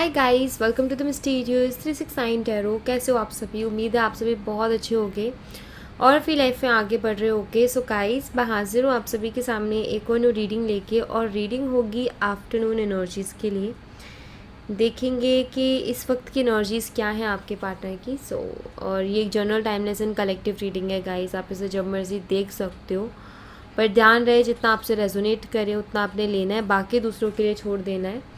Hi guys, welcome to the mysterious 369 tarot. कैसे हो आप सभी? उम्मीद है आप सभी बहुत अच्छे होंगे और अपनी लाइफ में आगे बढ़ रहे होगे। सो गाइस, मैं हाजिर हूँ आप सभी के सामने एक और न्यू रीडिंग लेके, और रीडिंग होगी आफ्टरनून एनर्जीज़ के लिए। देखेंगे कि इस वक्त की एनर्जीज़ क्या है आपके पार्टनर की। और ये एक general timeless and collective reading है गाइस, आप इसे जब मर्जी देख सकते हो, पर ध्यान रहे जितना आपसे रेजोनेट करे उतना आपने लेना है, बाकी दूसरों के लिए छोड़ देना है।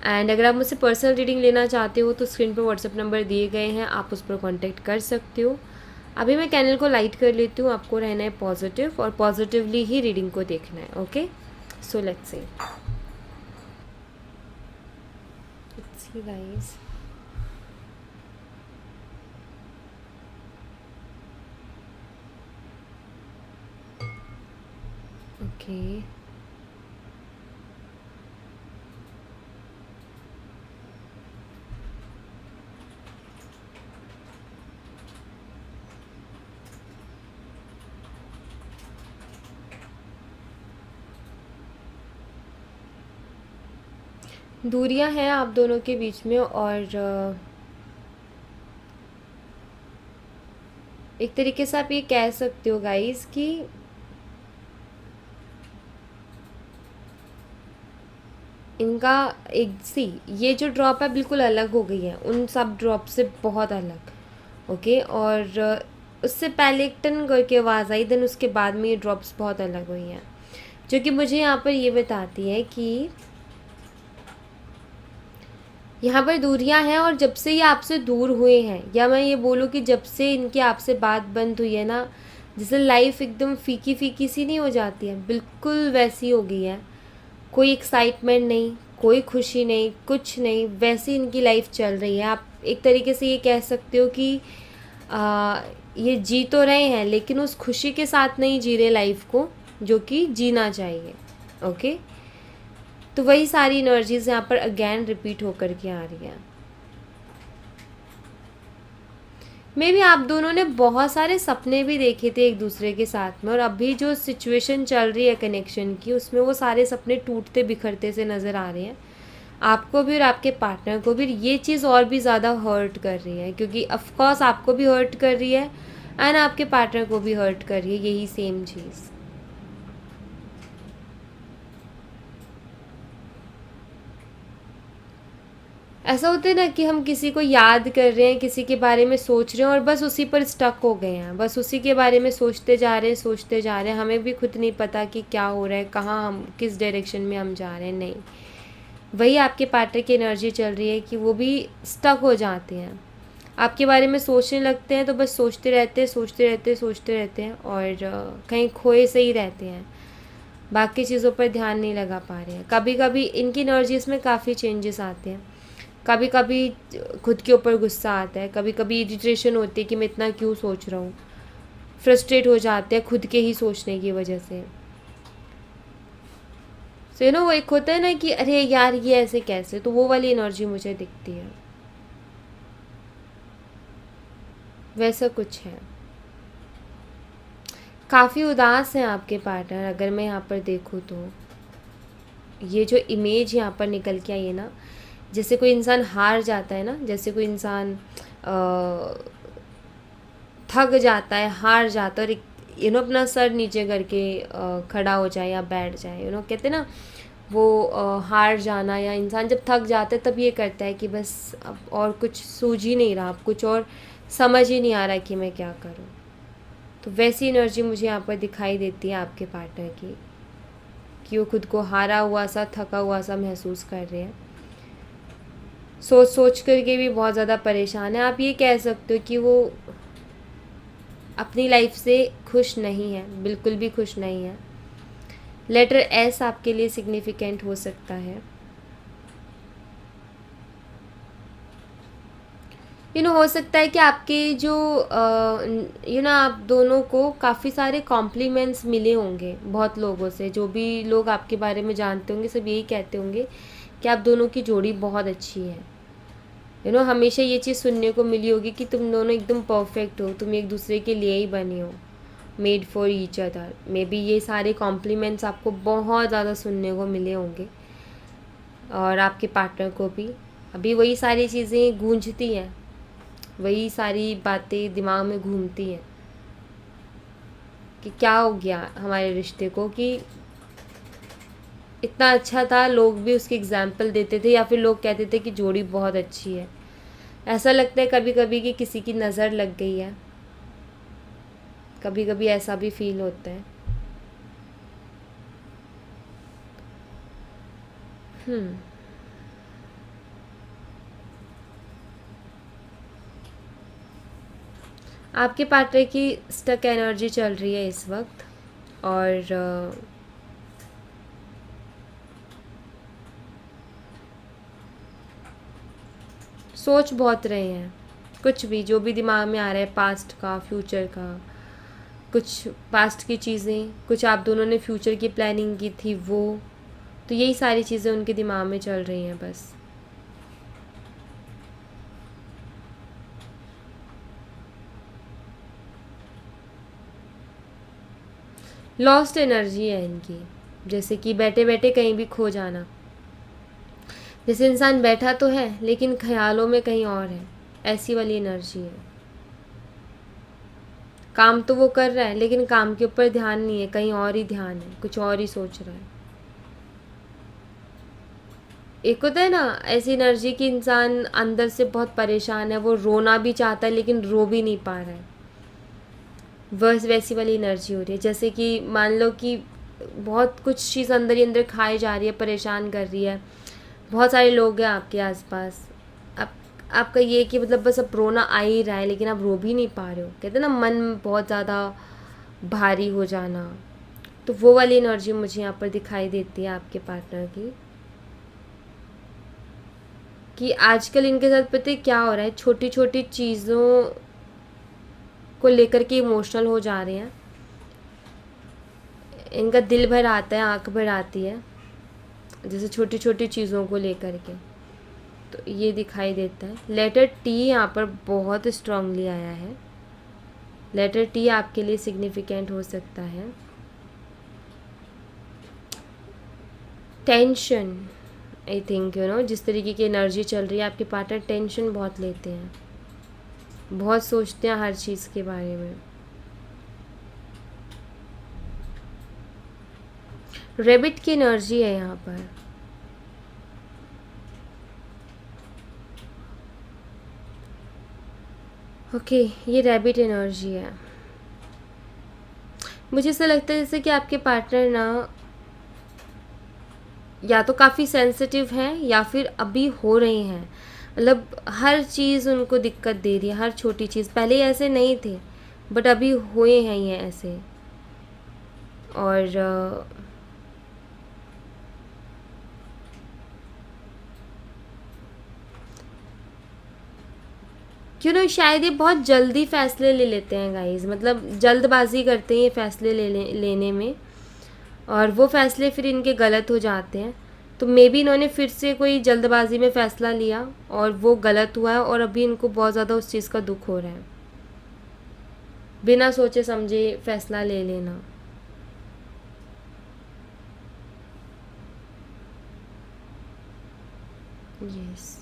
एंड अगर आप मुझसे पर्सनल रीडिंग लेना चाहते हो तो स्क्रीन पर व्हाट्सएप नंबर दिए गए हैं, आप उस पर कांटेक्ट कर सकते हो। अभी मैं कैनल को लाइट कर लेती हूँ। आपको रहना है पॉजिटिव और पॉजिटिवली ही रीडिंग को देखना है। Okay, so let's see guys. Okay, दूरियां हैं आप दोनों के बीच में, और एक तरीके से आप ये कह सकते हो गाइस कि इनका एक ये जो ड्रॉप है बिल्कुल अलग हो गई है उन सब ड्रॉप से, बहुत अलग। ओके, और उससे पहले एक टन करके आवाज़ आई, देन उसके बाद में ये ड्रॉप्स बहुत अलग हुई हैं, जो कि मुझे यहाँ पर ये बताती है कि यहाँ पर दूरियाँ हैं, और जब से ये आपसे दूर हुए हैं, या मैं ये बोलूँ कि जब से इनकी आपसे बात बंद हुई है ना, जैसे लाइफ एकदम फीकी फीकी सी नहीं हो जाती है, बिल्कुल वैसी हो गई है। कोई एक्साइटमेंट नहीं, कोई खुशी नहीं, कुछ नहीं, वैसी इनकी लाइफ चल रही है। आप एक तरीके से ये कह सकते हो कि ये जी तो रहे हैं लेकिन उस खुशी के साथ नहीं जी रहे लाइफ को जो कि जीना चाहिए। ओके, तो वही सारी एनर्जीज यहाँ पर अगेन रिपीट होकर के आ रही हैं। मे भी आप दोनों ने बहुत सारे सपने भी देखे थे एक दूसरे के साथ में, और अभी जो सिचुएशन चल रही है कनेक्शन की, उसमें वो सारे सपने टूटते बिखरते से नज़र आ रहे हैं आपको भी और आपके पार्टनर को भी। ये चीज़ और भी ज़्यादा हर्ट कर रही है, क्योंकि ऑफकोर्स आपको भी हर्ट कर रही है एंड आपके पार्टनर को भी हर्ट कर रही है यही सेम चीज़। ऐसा होता है ना कि हम किसी को याद कर रहे हैं, किसी के बारे में सोच रहे हैं और बस उसी पर स्टक हो गए हैं, बस उसी के बारे में सोचते जा रहे हैं, सोचते जा रहे हैं। हमें भी खुद नहीं पता कि क्या हो रहा है, कहाँ हम किस डायरेक्शन में हम जा रहे हैं। नहीं, वही आपके पार्टनर की एनर्जी चल रही है कि वो भी स्टक हो जाते हैं, आपके बारे में सोचने लगते हैं, तो बस सोचते रहते हैं, सोचते रहते हैं, सोचते रहते हैं, और कहीं खोए से ही रहते हैं, बाकी चीज़ों पर ध्यान नहीं लगा पा रहे हैं। कभी कभी इनकी एनर्जीज में काफ़ी चेंजेस आते हैं, कभी कभी खुद के ऊपर गुस्सा आता है, कभी कभी इरिटेशन होती है कि मैं इतना क्यों सोच रहा हूँ, फ्रस्ट्रेट हो जाते हैं खुद के ही सोचने की वजह से। सो वो एक होता है ना कि अरे यार ये ऐसे कैसे, तो वो वाली एनर्जी मुझे दिखती है, वैसा कुछ है। काफ़ी उदास हैं आपके पार्टनर, अगर मैं यहाँ पर देखूँ तो ये जो इमेज यहाँ पर निकल के आई है ना, जैसे कोई इंसान हार जाता है ना, जैसे कोई इंसान थक जाता है, हार जाता है, और अपना सर नीचे करके खड़ा हो जाए या बैठ जाए। कहते हैं ना वो हार जाना, या इंसान जब थक जाता है तब ये करता है कि बस अब और कुछ सूझ ही नहीं रहा, अब कुछ और समझ ही नहीं आ रहा कि मैं क्या करूँ। तो वैसी एनर्जी मुझे यहाँ पर दिखाई देती है आपके पार्टनर की, कि वो खुद को हारा हुआ सा, थका हुआ सा महसूस कर रहे हैं, सोच सोच करके भी बहुत ज़्यादा परेशान है। आप ये कह सकते हो कि वो अपनी लाइफ से खुश नहीं है, बिल्कुल भी खुश नहीं है। लेटर एस आपके लिए सिग्निफिकेंट हो सकता है। हो सकता है कि आपके जो आप दोनों को काफ़ी सारे कॉम्प्लीमेंट्स मिले होंगे बहुत लोगों से, जो भी लोग आपके बारे में जानते होंगे सब यही कहते होंगे कि आप दोनों की जोड़ी बहुत अच्छी है। हमेशा ये चीज़ सुनने को मिली होगी कि तुम दोनों एकदम परफेक्ट हो, तुम एक दूसरे के लिए ही बनी हो, made for each other. May be ये सारे कॉम्प्लीमेंट्स आपको बहुत ज़्यादा सुनने को मिले होंगे, और आपके पार्टनर को भी। अभी वही सारी चीज़ें गूंजती हैं, वही सारी बातें दिमाग में घूमती हैं कि क्या हो गया हमारे रिश्ते को, कि इतना अच्छा था, लोग भी उसकी एग्जाम्पल देते थे या फिर लोग कहते थे कि जोड़ी बहुत अच्छी है। ऐसा लगता है कभी कभी कि किसी की नज़र लग गई है, कभी कभी ऐसा भी फील होता है। आपके पार्टनर की स्टक एनर्जी चल रही है इस वक्त, और सोच बहुत रहे हैं, कुछ भी जो भी दिमाग में आ रहा है, पास्ट का, फ्यूचर का, कुछ पास्ट की चीज़ें, कुछ आप दोनों ने फ्यूचर की प्लानिंग की थी वो, तो यही सारी चीज़ें उनके दिमाग में चल रही हैं बस। लॉस्ट एनर्जी है इनकी, जैसे कि बैठे बैठे कहीं भी खो जाना। जैसे इंसान बैठा तो है लेकिन ख्यालों में कहीं और है, ऐसी वाली एनर्जी है। काम तो वो कर रहा है लेकिन काम के ऊपर ध्यान नहीं है, कहीं और ही ध्यान है, कुछ और ही सोच रहा है। एक होता है ना ऐसी एनर्जी कि इंसान अंदर से बहुत परेशान है, वो रोना भी चाहता है लेकिन रो भी नहीं पा रहा है, बस वैसी वाली एनर्जी हो रही है। जैसे कि मान लो कि बहुत कुछ चीज़ अंदर ही अंदर खाई जा रही है, परेशान कर रही है, बहुत सारे लोग हैं आपके आसपास, आप आपका ये कि मतलब बस अब रोना आ ही रहा है लेकिन आप रो भी नहीं पा रहे हो, कहते हैं ना मन बहुत ज़्यादा भारी हो जाना, तो वो वाली एनर्जी मुझे यहाँ पर दिखाई देती है आपके पार्टनर की। कि आजकल इनके साथ पता है क्या हो रहा है, छोटी छोटी चीज़ों को लेकर के इमोशनल हो जा रहे हैं, इनका दिल भर आता है, आंख भर आती है, जैसे छोटी छोटी चीज़ों को लेकर के, तो ये दिखाई देता है। लेटर टी यहाँ पर बहुत स्ट्रांगली आया है, लेटर टी आपके लिए सिग्निफिकेंट हो सकता है। टेंशन, आई थिंक जिस तरीके की एनर्जी चल रही है, आपके पार्टनर टेंशन बहुत लेते हैं, बहुत सोचते हैं हर चीज़ के बारे में। रैबिट की एनर्जी है यहाँ पर, ओके ये रैबिट एनर्जी है। मुझे ऐसा लगता है जैसे कि आपके पार्टनर ना या तो काफ़ी सेंसिटिव हैं या फिर अभी हो रहे हैं, मतलब हर चीज़ उनको दिक्कत दे रही है, हर छोटी चीज़। पहले ऐसे नहीं थे बट अभी हुए हैं ये ऐसे। और क्यों ना शायद ये बहुत जल्दी फ़ैसले ले लेते हैं गाइस, मतलब जल्दबाजी करते हैं ये फ़ैसले लेने में, और वो फ़ैसले फिर इनके गलत हो जाते हैं। तो मे बी इन्होंने फिर से कोई जल्दबाजी में फ़ैसला लिया और वो गलत हुआ है, और अभी इनको बहुत ज़्यादा उस चीज़ का दुख हो रहा है, बिना सोचे समझे फ़ैसला ले लेना। यस,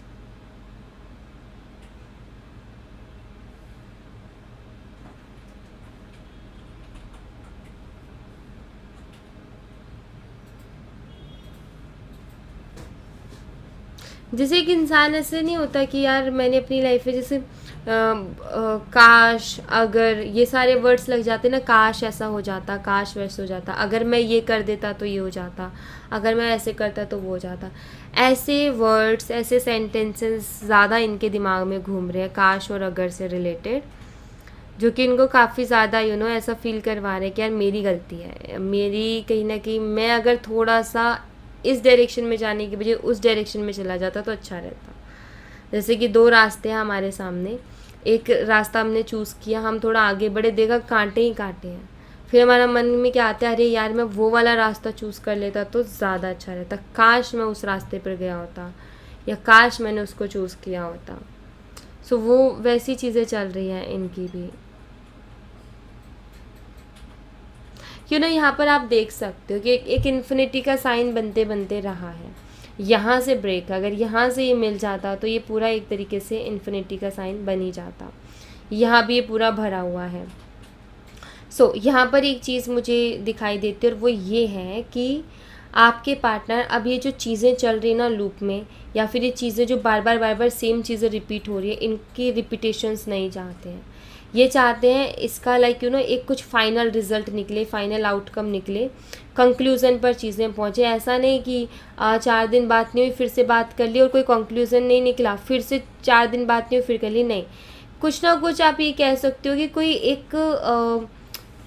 जैसे एक इंसान ऐसे नहीं होता कि यार मैंने अपनी लाइफ में जैसे काश, अगर, ये सारे वर्ड्स लग जाते ना, काश ऐसा हो जाता, काश वैसे हो जाता, अगर मैं ये कर देता तो ये हो जाता, अगर मैं ऐसे करता तो वो हो जाता, ऐसे वर्ड्स, ऐसे सेंटेंसेस ज़्यादा इनके दिमाग में घूम रहे हैं, काश और अगर से रिलेटेड, जो कि इनको काफ़ी ज़्यादा ऐसा फील करवा रहे हैं कि यार मेरी गलती है, मेरी कहीं ना कहीं, मैं अगर थोड़ा सा इस डायरेक्शन में जाने की बजाय उस डायरेक्शन में चला जाता तो अच्छा रहता। जैसे कि दो रास्ते हैं हमारे सामने, एक रास्ता हमने चूज़ किया, हम थोड़ा आगे बढ़े, देखा कांटे ही कांटे हैं, फिर हमारा मन में क्या आता है, अरे यार मैं वो वाला रास्ता चूज़ कर लेता तो ज़्यादा अच्छा रहता, काश मैं उस रास्ते पर गया होता, या काश मैंने उसको चूज़ किया होता। सो वो वैसी चीज़ें चल रही हैं इनकी भी। यहाँ पर आप देख सकते हो कि एक इन्फिनिटी का साइन बनते बनते रहा है, यहाँ से ब्रेक, अगर यहाँ से ये मिल जाता तो ये पूरा एक तरीके से इन्फिनिटी का साइन बन ही जाता। यहाँ भी ये पूरा भरा हुआ है। यहाँ पर एक चीज़ मुझे दिखाई देती है और वो ये है कि आपके पार्टनर अब ये जो चीज़ें चल रही ना लूप में, या फिर ये चीज़ें जो बार बार सेम चीज़ें रिपीट हो रही है, इनकी रिपीटेशंस नहीं चाहते हैं। ये चाहते हैं इसका एक कुछ फाइनल रिजल्ट निकले, फाइनल आउटकम निकले, कंक्लूज़न पर चीज़ें पहुँचे। ऐसा नहीं कि 4 दिन बात नहीं हुई फिर से बात कर ली और कोई कंक्लूज़न नहीं निकला, फिर से 4 दिन बात नहीं हुई फिर कर ली, नहीं। कुछ ना कुछ आप ये कह सकते हो कि कोई एक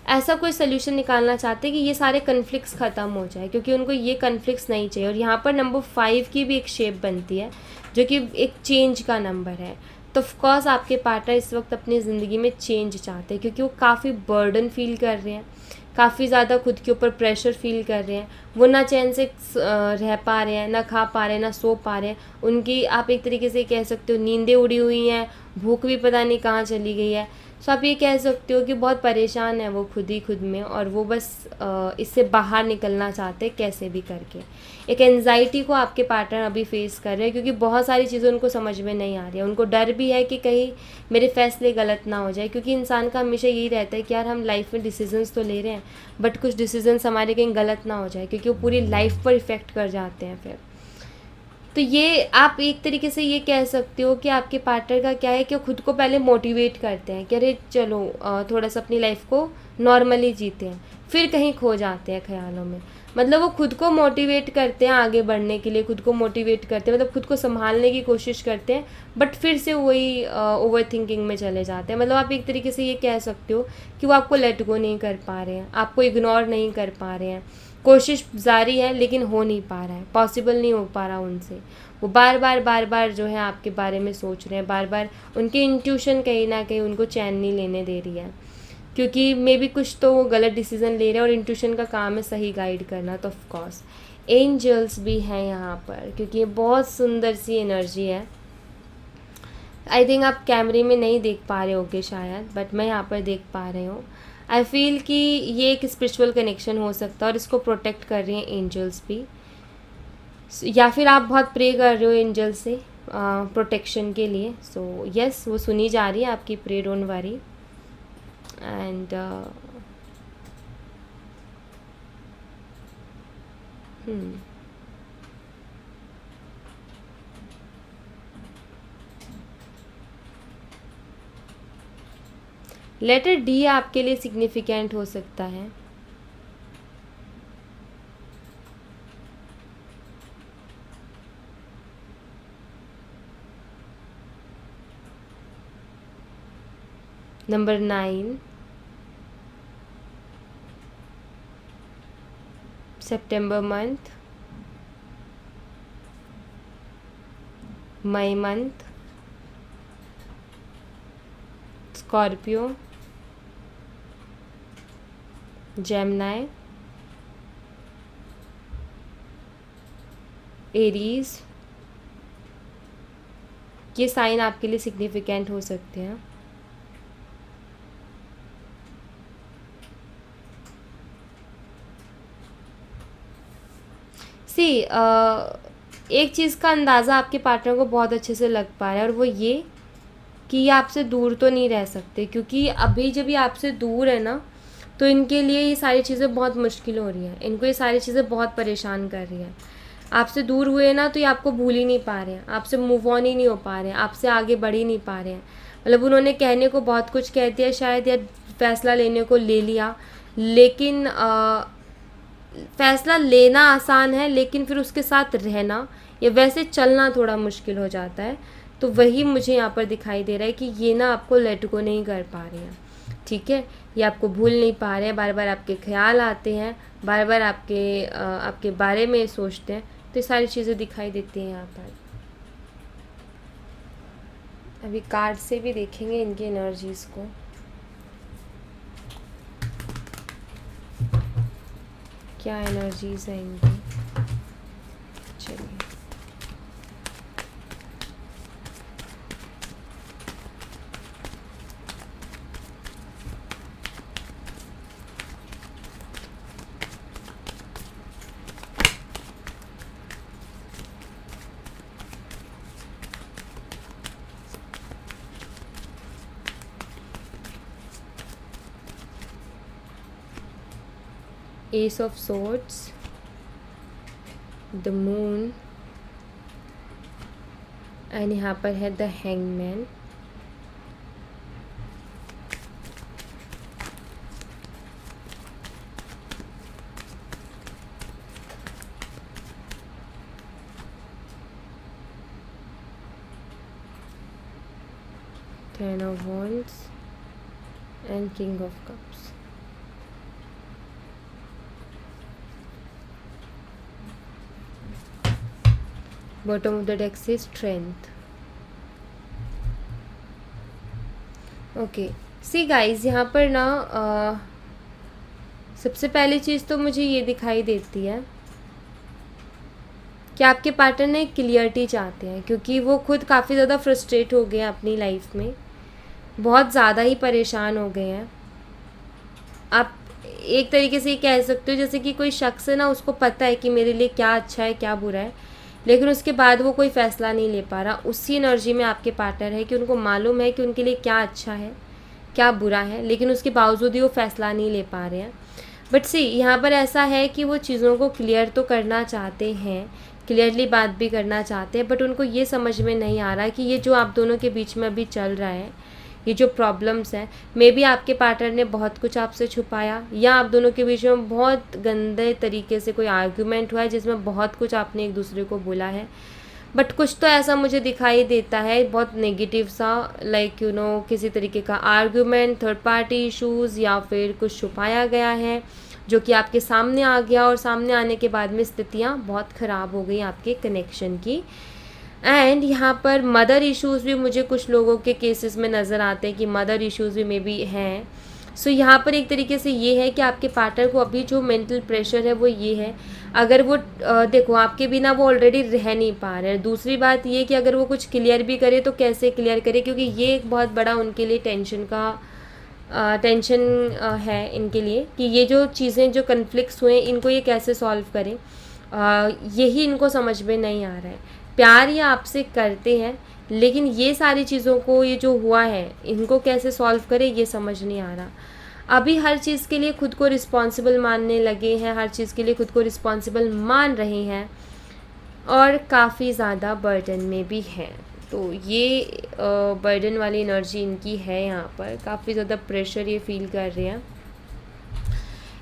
ऐसा कोई सोल्यूशन निकालना चाहते हैं कि ये सारे कन्फ्लिक्ट्स ख़त्म हो जाए, क्योंकि उनको ये कन्फ्लिक्ट्स नहीं चाहिए। और यहाँ पर नंबर 5 की भी एक शेप बनती है जो कि एक चेंज का नंबर है। तो ऑफकोर्स आपके पार्टनर इस वक्त अपनी ज़िंदगी में चेंज चाहते हैं, क्योंकि वो काफ़ी बर्डन फील कर रहे हैं, काफ़ी ज़्यादा खुद के ऊपर प्रेशर फील कर रहे हैं। वो ना चैन से रह पा रहे हैं, ना खा पा रहे हैं, ना सो पा रहे हैं। उनकी आप एक तरीके से कह सकते हो नींदें उड़ी हुई हैं, भूख भी पता नहीं कहाँ चली गई है। आप ये कह सकते हो कि बहुत परेशान है वो खुद में, और वो बस इससे बाहर निकलना चाहते हैं कैसे भी करके। एक एंजाइटी को आपके पार्टनर अभी फेस कर रहे हैं, क्योंकि बहुत सारी चीज़ें उनको समझ में नहीं आ रही है। उनको डर भी है कि कहीं मेरे फैसले गलत ना हो जाए, क्योंकि इंसान का हमेशा यही रहता है कि यार हम लाइफ में डिसीजंस तो ले रहे हैं, बट कुछ डिसीजंस हमारे कहीं गलत ना हो जाए, क्योंकि वो पूरी लाइफ पर इफ़ेक्ट कर जाते हैं फिर। तो ये आप एक तरीके से ये कह सकते हो कि आपके पार्टनर का क्या है कि वो खुद को पहले मोटिवेट करते हैं कि अरे चलो थोड़ा सा अपनी लाइफ को नॉर्मली जीते हैं, फिर कहीं खो जाते हैं ख्यालों में। मतलब वो खुद को मोटिवेट करते हैं आगे बढ़ने के लिए, खुद को मोटिवेट करते हैं, मतलब खुद को संभालने की कोशिश करते हैं, बट फिर से वही ओवर थिंकिंग में चले जाते हैं। मतलब आप एक तरीके से ये कह सकते हो कि वो आपको लेट गो नहीं कर पा रहे हैं, आपको इग्नोर नहीं कर पा रहे हैं। कोशिश जारी है लेकिन हो नहीं पा रहा है, पॉसिबल नहीं हो पा रहा उनसे। वो बार बार जो है आपके बारे में सोच रहे हैं, बार बार उनकी इंट्यूशन कहीं ना कहीं उनको चैन नहीं लेने दे रही है, क्योंकि मे बी कुछ तो वो गलत डिसीज़न ले रहे हैं और इंट्यूशन का काम है सही गाइड करना। तो ऑफकोर्स एंजल्स भी हैं यहाँ पर, क्योंकि ये बहुत सुंदर सी एनर्जी है। आई थिंक आप कैमरे में नहीं देख पा रहे होगे शायद, बट मैं यहाँ पर देख पा रही हूँ। आई फील कि ये एक स्पिरिचुअल कनेक्शन हो सकता है और इसको प्रोटेक्ट कर रही हैं एंजल्स भी, या फिर आप बहुत प्रे कर रहे हो एंजल से प्रोटेक्शन के लिए। सो यस, वो सुनी जा रही है आपकी pray, don't worry. And letter D आपके लिए सिग्निफिकेंट हो सकता है। नंबर 9, सितंबर मंथ, मई मंथ, स्कॉर्पियो, जेमिनी, एरीज, ये साइन आपके लिए सिग्निफिकेंट हो सकते हैं। एक चीज़ का अंदाज़ा आपके पार्टनर को बहुत अच्छे से लग पा रहा है, और वो ये कि ये आपसे दूर तो नहीं रह सकते, क्योंकि अभी जब ये आपसे दूर है ना, तो इनके लिए ये सारी चीज़ें बहुत मुश्किल हो रही हैं, इनको ये सारी चीज़ें बहुत परेशान कर रही हैं। आपसे दूर हुए ना तो ये आपको भूल ही नहीं पा रहे हैं, आपसे मूव ऑन ही नहीं हो पा रहे हैं, आपसे आगे बढ़ ही नहीं पा रहे हैं। मतलब उन्होंने कहने को बहुत कुछ कह दिया शायद, या फैसला लेने को ले लिया, लेकिन फ़ैसला लेना आसान है, लेकिन फिर उसके साथ रहना या वैसे चलना थोड़ा मुश्किल हो जाता है। तो वही मुझे यहाँ पर दिखाई दे रहा है कि ये ना आपको लेट गो नहीं कर पा रहे हैं, ठीक है। ये आपको भूल नहीं पा रहे हैं, बार बार आपके ख्याल आते हैं, बार बार आपके बारे में सोचते हैं। तो ये सारी चीज़ें दिखाई देती हैं यहाँ पर। अभी कार्ड से भी देखेंगे इनकी एनर्जीज़ को। क्या एनर्जीज़ हैं इनकी, चलिए। S of swords, the moon, and यहाँ पर है the hangman. Ten of Wands and King of Cups. Bottom of the deck says Strength. Okay see guys, यहाँ पर ना सबसे पहली चीज़ तो मुझे ये दिखाई देती है कि आपके पार्टनर ने क्लियरिटी चाहते हैं, क्योंकि वो खुद काफ़ी ज़्यादा फ्रस्ट्रेट हो गए हैं अपनी लाइफ में, बहुत ज़्यादा ही परेशान हो गए हैं। आप एक तरीके से ये कह सकते हो जैसे कि कोई शख्स है ना, उसको पता है कि मेरे लिए क्या अच्छा है क्या बुरा है, लेकिन उसके बाद वो कोई फ़ैसला नहीं ले पा रहा। उसी एनर्जी में आपके पार्टनर है कि उनको मालूम है कि उनके लिए क्या अच्छा है क्या बुरा है, लेकिन उसके बावजूद ही वो फ़ैसला नहीं ले पा रहे हैं। बट सी यहाँ पर ऐसा है कि वो चीज़ों को क्लियर तो करना चाहते हैं, क्लियरली बात भी करना चाहते हैं, बट उनको ये समझ में नहीं आ रहा कि ये जो आप दोनों के बीच में अभी चल रहा है, ये जो प्रॉब्लम्स हैं, मे बी आपके पार्टनर ने बहुत कुछ आपसे छुपाया, या आप दोनों के बीच में बहुत गंदे तरीके से कोई आर्ग्यूमेंट हुआ है जिसमें बहुत कुछ आपने एक दूसरे को बोला है। बट कुछ तो ऐसा मुझे दिखाई देता है बहुत नेगेटिव सा, लाइक यू नो किसी तरीके का आर्ग्यूमेंट, थर्ड पार्टी इशूज़, या फिर कुछ छुपाया गया है जो कि आपके सामने आ गया, और सामने आने के बाद में स्थितियाँ बहुत ख़राब हो गई आपके कनेक्शन की। एंड यहाँ पर मदर इश्यूज़ भी मुझे कुछ लोगों के केसेस में नज़र आते हैं कि मदर इश्यूज़ भी मे बी हैं। सो यहाँ पर एक तरीके से ये है कि आपके पार्टनर को अभी जो मेंटल प्रेशर है वो ये है, अगर वो देखो आपके बिना वो ऑलरेडी रह नहीं पा रहे हैं। दूसरी बात ये कि अगर वो कुछ क्लियर भी करे तो कैसे क्लियर करे, क्योंकि ये एक बहुत बड़ा उनके लिए टेंशन है इनके लिए कि ये जो चीज़ें जो कन्फ्लिक्ट्स हुए इनको ये कैसे सॉल्व करें, यही इनको समझ में नहीं आ रहा है। प्यार ये आपसे करते हैं, लेकिन ये सारी चीज़ों को, ये जो हुआ है इनको कैसे सॉल्व करें ये समझ नहीं आ रहा। अभी हर चीज़ के लिए खुद को रिस्पॉन्सिबल मानने लगे हैं, हर चीज़ के लिए खुद को रिस्पॉन्सिबल मान रहे हैं, और काफ़ी ज़्यादा बर्डन में भी हैं। तो ये बर्डन वाली एनर्जी इनकी है, यहाँ पर काफ़ी ज़्यादा प्रेशर ये फील कर रहे हैं।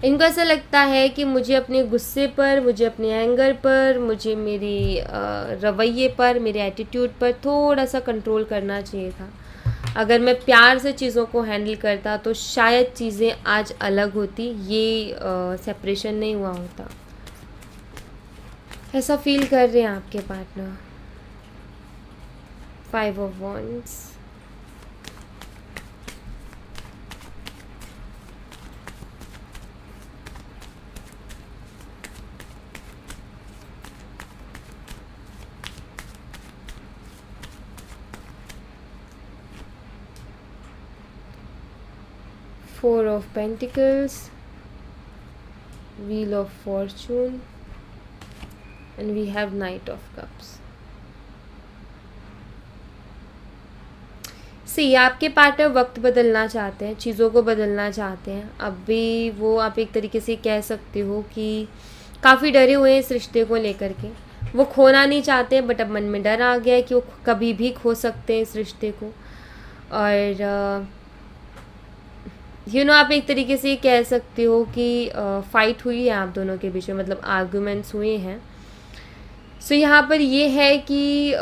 इनको ऐसा लगता है कि मुझे अपने गुस्से पर, मुझे अपने एंगर पर, मुझे मेरी रवैये पर, मेरे एटीट्यूड पर थोड़ा सा कंट्रोल करना चाहिए था। अगर मैं प्यार से चीज़ों को हैंडल करता तो शायद चीज़ें आज अलग होती, ये सेपरेशन नहीं हुआ होता। ऐसा फील कर रहे हैं आपके partner. 5 of Wands, Four of Pentacles, Wheel of Fortune, and we have Knight of Cups. सी आपके पार्टनर वक्त बदलना चाहते हैं, चीज़ों को बदलना चाहते हैं। अभी वो आप एक तरीके से कह सकते हो कि काफ़ी डरे हुए हैं इस रिश्ते को लेकर के। वो खोना नहीं चाहते हैं, बट अब मन में डर आ गया है कि वो कभी भी खो सकते हैं इस रिश्ते को। और आप एक तरीके से कह सकते हो कि फ़ाइट हुई है आप दोनों के बीच में, मतलब आर्गुमेंट्स हुए हैं। सो यहाँ पर ये है कि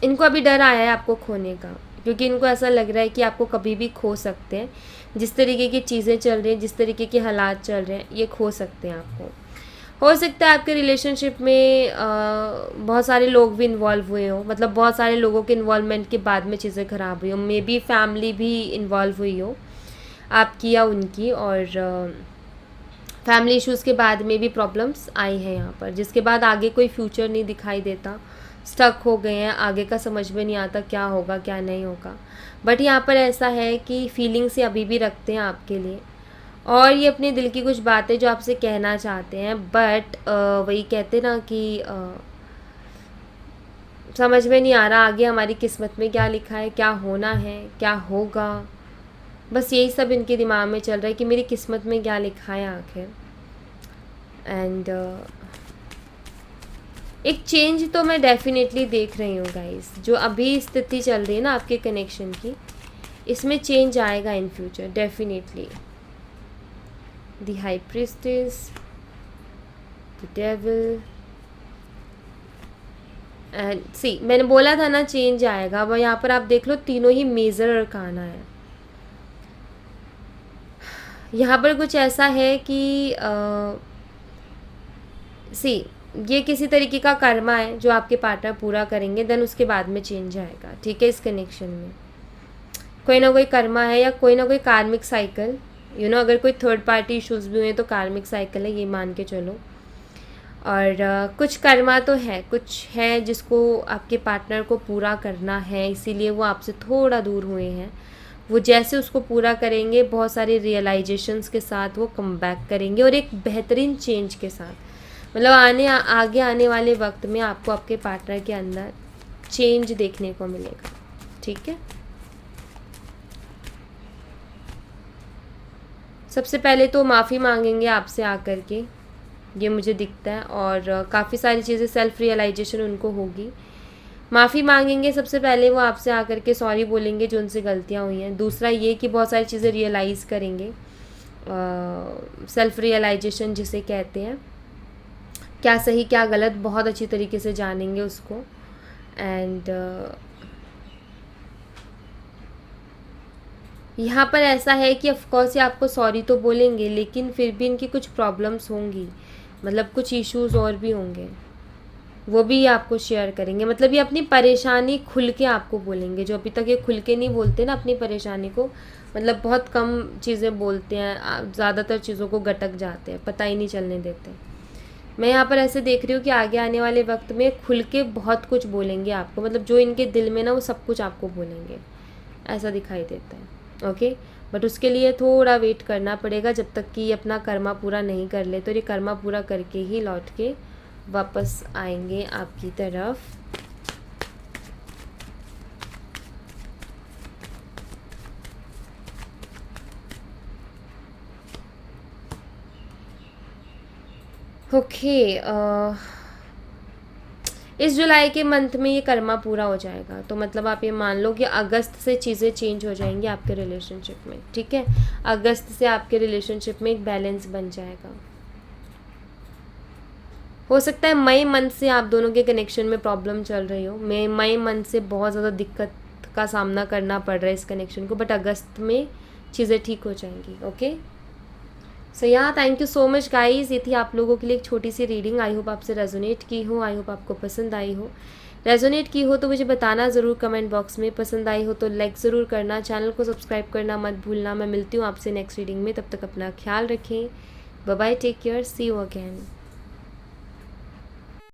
इनको अभी डर आया है आपको खोने का, क्योंकि इनको ऐसा लग रहा है कि आपको कभी भी खो सकते हैं। जिस तरीके की चीज़ें चल रही हैं, जिस तरीके के हालात चल रहे हैं, ये खो सकते हैं आपको। हो सकता है आपके रिलेशनशिप में बहुत सारे लोग भी इन्वॉल्व हुए हो, मतलब बहुत सारे लोगों के इन्वॉल्वमेंट के बाद में चीज़ें ख़राब हुई हो। मे बी फैमिली भी इन्वॉल्व हुई हो आपकी या उनकी, और फैमिली इश्यूज़ के बाद में भी प्रॉब्लम्स आई हैं यहाँ पर, जिसके बाद आगे कोई फ्यूचर नहीं दिखाई देता। स्टक हो गए हैं, आगे का समझ में नहीं आता क्या होगा क्या नहीं होगा। बट यहाँ पर ऐसा है कि फीलिंग्स ये अभी भी रखते हैं आपके लिए, और ये अपने दिल की कुछ बातें जो आपसे कहना चाहते हैं, बट वही कहते ना कि समझ में नहीं आ रहा आगे हमारी किस्मत में क्या लिखा है, क्या होना है क्या होगा। बस यही सब इनके दिमाग में चल रहा है कि मेरी किस्मत में क्या लिखा है आखिर। एंड एक चेंज तो मैं डेफिनेटली देख रही हूँ गाइस, जो अभी स्थिति चल रही है ना आपके कनेक्शन की, इसमें चेंज आएगा in future definitely. The high priestess, the devil and see, मैंने बोला था ना चेंज आएगा। अब यहाँ पर आप देख लो तीनों ही मेजर अरकाना है। यहाँ पर कुछ ऐसा है कि सी, ये किसी तरीके का कर्मा है जो आपके पार्टनर पूरा करेंगे, देन उसके बाद में चेंज आएगा। ठीक है, इस कनेक्शन में कोई ना कोई कर्मा है या कोई ना कोई कार्मिक साइकिल, अगर कोई थर्ड पार्टी इश्यूज भी हुए तो कार्मिक साइकिल है, ये मान के चलो। और कुछ कर्मा तो है, कुछ है जिसको आपके पार्टनर को पूरा करना है, इसीलिए वो आपसे थोड़ा दूर हुए हैं। वो जैसे उसको पूरा करेंगे, बहुत सारे रियलाइजेशंस के साथ वो कम बैक करेंगे और एक बेहतरीन चेंज के साथ। मतलब आगे आने वाले वक्त में आपको आपके पार्टनर के अंदर चेंज देखने को मिलेगा। ठीक है, सबसे पहले तो माफ़ी मांगेंगे आपसे आकर के, ये मुझे दिखता है। और काफ़ी सारी चीज़ें सेल्फ रियलाइजेशन उनको होगी। माफ़ी मांगेंगे सबसे पहले वो आपसे आकर के, सॉरी बोलेंगे जो उनसे गलतियाँ हुई हैं। दूसरा ये कि बहुत सारी चीज़ें रियलाइज़ करेंगे, सेल्फ रियलाइजेशन जिसे कहते हैं, क्या सही क्या गलत बहुत अच्छी तरीके से जानेंगे उसको। एंड यहाँ पर ऐसा है कि ऑफकोर्स ये आपको सॉरी तो बोलेंगे, लेकिन फिर भी इनकी कुछ प्रॉब्लम्स होंगी, मतलब कुछ इश्यूज़ और भी होंगे, वो भी ये आपको शेयर करेंगे। मतलब ये अपनी परेशानी खुल के आपको बोलेंगे, जो अभी तक ये खुल के नहीं बोलते ना अपनी परेशानी को। मतलब बहुत कम चीज़ें बोलते हैं, ज़्यादातर चीज़ों को गटक जाते हैं, पता ही नहीं चलने देते। मैं यहाँ पर ऐसे देख रही हूँ कि आगे आने वाले वक्त में खुल के बहुत कुछ बोलेंगे आपको, मतलब जो इनके दिल में ना वो सब कुछ आपको बोलेंगे, ऐसा दिखाई देता है। ओके, बट उसके लिए थोड़ा वेट करना पड़ेगा, जब तक कि ये अपना कर्मा पूरा नहीं कर ले। तो ये कर्मा पूरा करके ही लौट के वापस आएंगे आपकी तरफ। ओके, इस जुलाई के मंथ में ये कर्मा पूरा हो जाएगा, तो मतलब आप ये मान लो कि अगस्त से चीज़ें चेंज हो जाएंगी आपके रिलेशनशिप में। ठीक है, अगस्त से आपके रिलेशनशिप में एक बैलेंस बन जाएगा। हो सकता है मई मंथ से आप दोनों के कनेक्शन में प्रॉब्लम चल रही हो, मई मंथ से बहुत ज़्यादा दिक्कत का सामना करना पड़ रहा है इस कनेक्शन को, बट अगस्त में चीज़ें ठीक हो जाएंगी। ओके, सो यहाँ thank you so much guys, ये थी आप लोगों के लिए एक छोटी सी रीडिंग। आई होप आपसे रेजोनेट की हो, आई होप आपको पसंद आई हो। रेजोनेट की हो तो मुझे बताना ज़रूर कमेंट बॉक्स में। पसंद आई हो तो लाइक ज़रूर करना, चैनल को सब्सक्राइब करना मत भूलना। मैं मिलती हूँ आपसे नेक्स्ट रीडिंग में, तब तक अपना ख्याल रखें। Bye bye, take care, see you again.